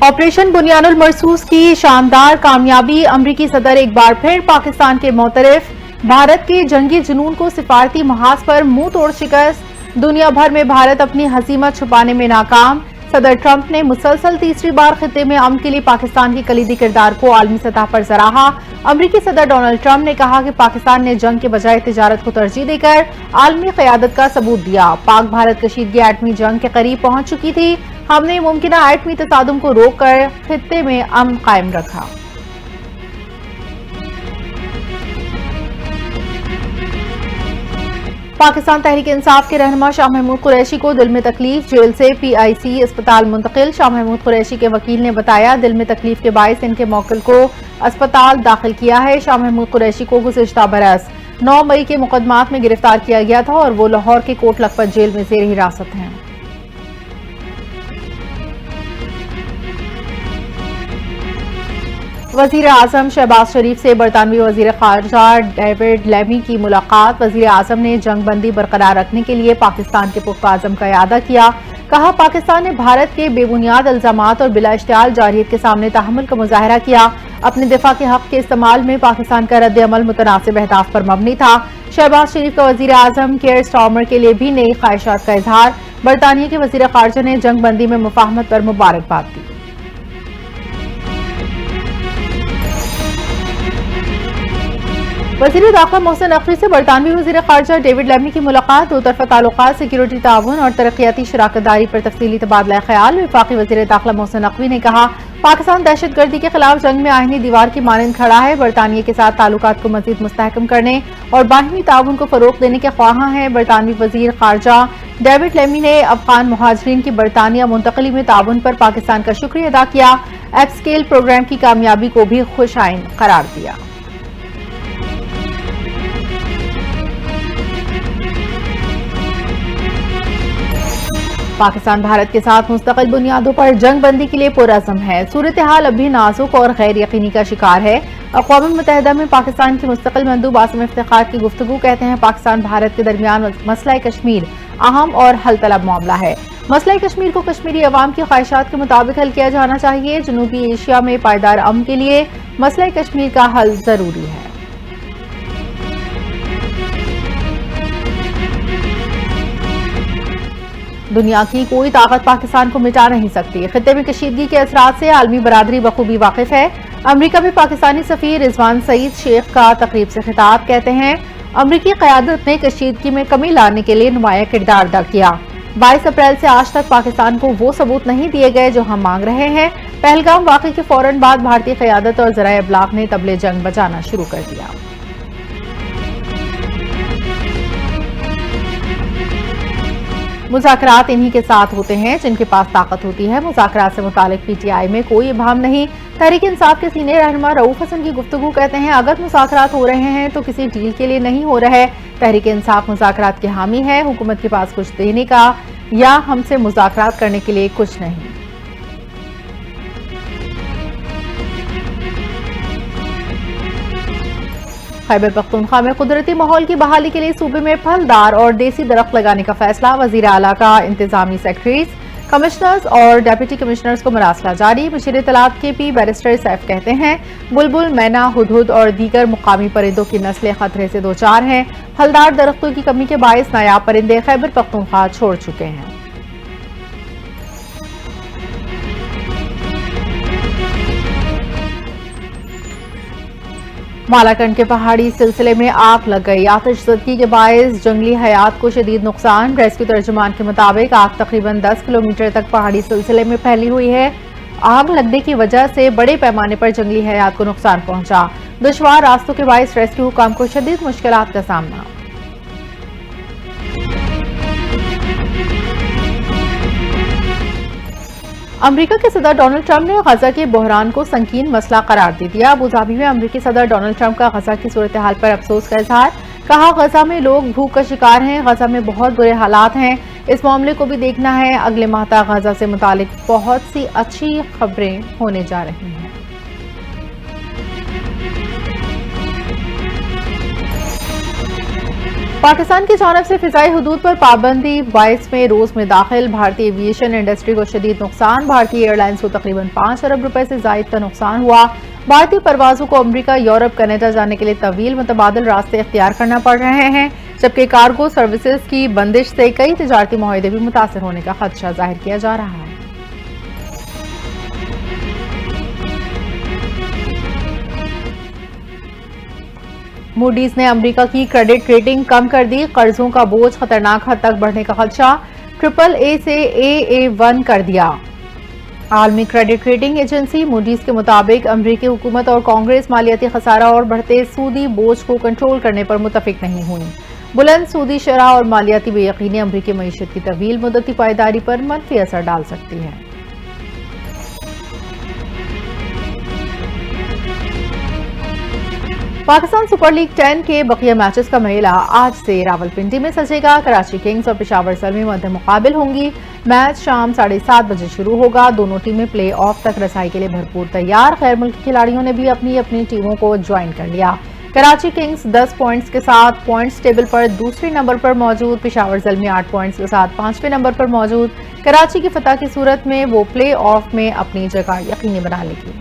Operation बुनियानुल मरसूस की शानदार कामयाबी। अमरीकी सदर एक बार फिर पाकिस्तान के मोतरफ। भारत के जंगी जुनून को सिफारती महाज पर मुंह तोड़ शिकस्त। दुनिया भर में भारत अपनी हसीमत छुपाने में नाकाम। सदर ट्रंप ने मुसलसल तीसरी बार खित्ते में अमन के लिए पाकिस्तान की कलीदी किरदार को आलमी सतह पर सराहा। अमरीकी सदर डोनाल्ड ट्रंप ने कहा कि पाकिस्तान ने जंग के बजाय तिजारत को तरजीह देकर आलमी क़यादत का सबूत दिया। पाक भारत कशीदगी एटमी जंग के करीब पहुंच चुकी थी। हमने मुमकिना एटमी तसादुम को रोक कर खित्ते में अमन कायम रखा। पाकिस्तान तहरीक इंसाफ के रहनुमा शाह महमूद कुरैशी को दिल में तकलीफ, जेल से PIC अस्पताल मुंतकिल। शाह महमूद कुरैशी के वकील ने बताया, दिल में तकलीफ के बायस इनके मौकिल को अस्पताल दाखिल किया है। शाह महमूद कुरैशी को गुज़िश्ता बरस 9 मई के मुकदमात में गिरफ्तार किया गया था और वो लाहौर के कोट लखपत जेल में ज़ेर हिरासत हैं। वज़ीर आज़म शहबाज शरीफ से बरतानवी वज़ीर ख़ारजा डेविड लेमी की मुलाकात। वज़ीर आज़म ने जंग बंदी बरकरार रखने के लिए पाकिस्तान के पुख्ता आज़म का इआदा किया। कहा, पाकिस्तान ने भारत के बेबुनियाद इल्ज़ामात और बिला इश्तियाल जारहियत के सामने तहम्मुल का मुज़ाहरा किया। अपने दिफा के हक़ के इस्तेमाल में पाकिस्तान का रद्द अमल मुतनासिब अहदाफ पर मबनी था। शहबाज शरीफ का वज़ीर आज़म केयर स्टार्मर के लिए भी नई ख्वाहिशात का इजहार। बरतानिया के वज़ीर ख़ारजा ने जंग बंदी में मुफाहमत पर मुबारकबाद दी। वज़ीर दाखिला मोहसिन नकवी से बरतानवी वज़ीर ख़ारजा डेविड लेमी की मुलाकात। दो तरफ़ा ताल्लुकात, सिक्योरिटी ताउन और तरक्याती शराकतदारी पर तफसीली तबादला ख्याल। वफाकी वज़ीर दाखिला मोहसिन नकवी ने कहा, पाकिस्तान दहशतगर्दी के खिलाफ जंग में आईनी दीवार की मानंद खड़ा है। बरतानिया के साथ ताल्लुकात को मज़ीद मुस्तहकम करने और बाहिमी ताउन को फ़रोग़ देने के ख्वाहां हैं। बरतानवी वज़ीर ख़ारजा डेविड लेमी ने अफ़गान मुहाजिरीन की बरतानिया मुंतकली में ताउन पर पाकिस्तान का शुक्रिया अदा किया। एपस्केल प्रोग्राम की कामयाबी को भी खुशाइन करार दिया। पाकिस्तान भारत के साथ मुस्तकिल बुनियादों पर जंग बंदी के लिए पुरअज़म है। सूरत हाल अभी नाजुक और गैर यकीनी का शिकार है। अक़वाम मुत्तहिदा में पाकिस्तान की मुस्तकिल मंदूब आसिम इफ्तिखार की गुफ्तगू कहते हैं, पाकिस्तान भारत के दरमियान मसला कश्मीर अहम और हल तलब मामला है। मसला कश्मीर को कश्मीरी अवाम की ख्वाहिशात के मुताबिक हल किया जाना चाहिए। जनूबी एशिया में पायदार अमन के लिए मसला कश्मीर का हल जरूरी है। दुनिया की कोई ताकत पाकिस्तान को मिटा नहीं सकती। खित्ते में कशीदगी के असरात से आलमी बरादरी बखूबी वाकिफ है। अमरीका में पाकिस्तानी सफीर रिजवान सईद शेख का तकरीब से खिताब कहते हैं, अमरीकी क़यादत ने कशीदगी में कमी लाने के लिए नुमाया किरदार अदा किया। 22 अप्रैल से आज तक पाकिस्तान को वो सबूत नहीं दिए गए जो हम मांग रहे हैं। पहलगाम वाक़े के फौरन बाद भारतीय क़यादत और ज़राए इब्लाग ने तबले जंग बजाना शुरू कर दिया। मुज़ाकरात इन्हीं के साथ होते हैं जिनके पास ताकत होती है। मुज़ाकरात से मुतालिक PTI में कोई इबाहम नहीं। तहरीक इंसाफ के सीनियर रहनुमा रऊफ हसन की गुफ्तगू कहते हैं, अगर मुज़ाकरात हो रहे हैं तो किसी डील के लिए नहीं हो रहे। तहरीक इंसाफ मुज़ाकरात की हामी है। हुकूमत के पास कुछ देने का या हमसे मुज़ाकरात करने के लिए कुछ नहीं। खैबर पख्तूनख्वा में कुदरती माहौल की बहाली के लिए सूबे में फलदार और देसी दरख्त लगाने का फैसला। वज़ीर आला का इंतजामी सेक्रेटरीज, कमिश्नर्स और डिप्टी कमिश्नर्स को मरासला जारी। मुशीर इत्तलात KP बैरिस्टर सैफ कहते हैं, बुलबुल, मैना, हुदहुद और दीगर मुकामी परिंदों की नस्लें खतरे से दो चार हैं। फलदार दरख्तों की कमी के बायस नायाब परिंदे खैबर पख्तूनख्वा छोड़ चुके हैं। मालाकंड के पहाड़ी सिलसिले में आग लग गई। आतिशज़दगी के बायस जंगली हयात को शदीद नुकसान। रेस्क्यू तर्जुमान के मुताबिक आग तकरीबन 10 किलोमीटर तक पहाड़ी सिलसिले में फैली हुई है। आग लगने की वजह से बड़े पैमाने पर जंगली हयात को नुकसान पहुंचा। दुश्वार रास्तों के बायस रेस्क्यू हुकाम को शदीद मुश्किलात का सामना। अमरीका के सदर डोनाल्ड ट्रंप ने गजा के बहरान को संगीन मसला करार दे दिया। अबू धाबी में अमरीकी सदर डोनाल्ड ट्रंप का गजा की सूरत हाल पर अफसोस का इजहार। कहा, गजा में लोग भूख का शिकार हैं। गजा में बहुत बुरे हालात हैं। इस मामले को भी देखना है। अगले माह तक गजा से मुतालिक बहुत सी अच्छी खबरें होने जा रही हैं। पाकिस्तान की जानब से फिजाई हदूद पर पाबंदी 22 में रोज में दाखिल भारतीय एविएशन इंडस्ट्री को शदीद नुकसान। भारतीय एयरलाइंस को तकरीबन 5 अरब रुपए से जायद का नुकसान हुआ। भारतीय परवाजों को अमेरिका, यूरोप, कनाडा जाने के लिए तवील मुतबादिल रास्ते इख्तियार करना पड़ रहे हैं, जबकि कार्गो सर्विसेज की बंदिश से कई तिजारती मुआहदे भी मुतासर होने का खदशा जाहिर किया जा रहा है। मूडीज ने अमेरिका की क्रेडिट रेटिंग कम कर दी। कर्जों का बोझ खतरनाक हद तक बढ़ने का खदशा, AAA से AA1 कर दिया। आलमी क्रेडिट रेटिंग एजेंसी मूडीज के मुताबिक अमेरिकी हुकूमत और कांग्रेस मालियाती खसारा और बढ़ते सूदी बोझ को कंट्रोल करने पर मुतफिक नहीं हुई। बुलंद सूदी शरह और मालियाती बेयकीनी अमेरिकी मईशत की तवील मुद्दती पायदारी पर मनफी असर डाल सकती है। पाकिस्तान सुपर लीग 10 के बकिया मैचेस का मेला आज से रावलपिंडी में सजेगा। कराची किंग्स और पेशावर ज़ल्मी मध्य मुकाबिल होंगी। मैच शाम 7:30 बजे शुरू होगा। दोनों टीमें प्ले ऑफ तक रसाई के लिए भरपूर तैयार। गैर मुल्की खिलाड़ियों ने भी अपनी अपनी टीमों को ज्वाइन कर लिया। कराची किंग्स 10 पॉइंट्स के साथ पॉइंट्स टेबल पर दूसरे नंबर पर मौजूद। पेशावर ज़ल्मी 8 पॉइंट्स के साथ 5वें नंबर पर मौजूद। कराची की फतह की सूरत में वो प्ले ऑफ में अपनी जगह यकीनी बना लेगी।